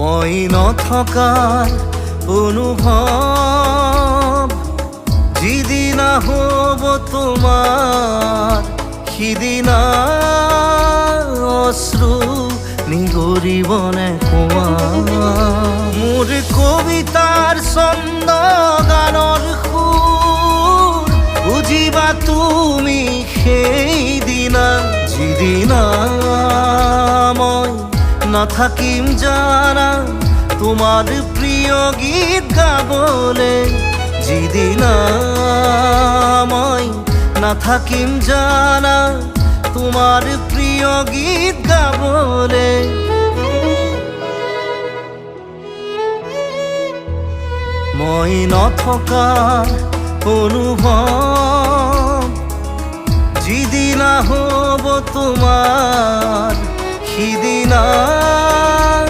মই নথকাৰ অনুভৱ যিদিনা হ'ব তোমাৰ সিদিনা অশ্ৰু নিগৰিবনে কোৱা মোৰ কবিতাৰ ছন্দ গানৰ সুৰ বুজিবা তুমি সেইদিনা যিদিনা মই নাথাকিম জানা তোমাৰ প্ৰিয় গীত গাবলে যিদিনা মই নাথাকিম জানা তোমাৰ প্ৰিয় গীত গাবলে মই নথকাৰ অনুভৱ যিদিনা হ'ব তোমাৰ সিদিনা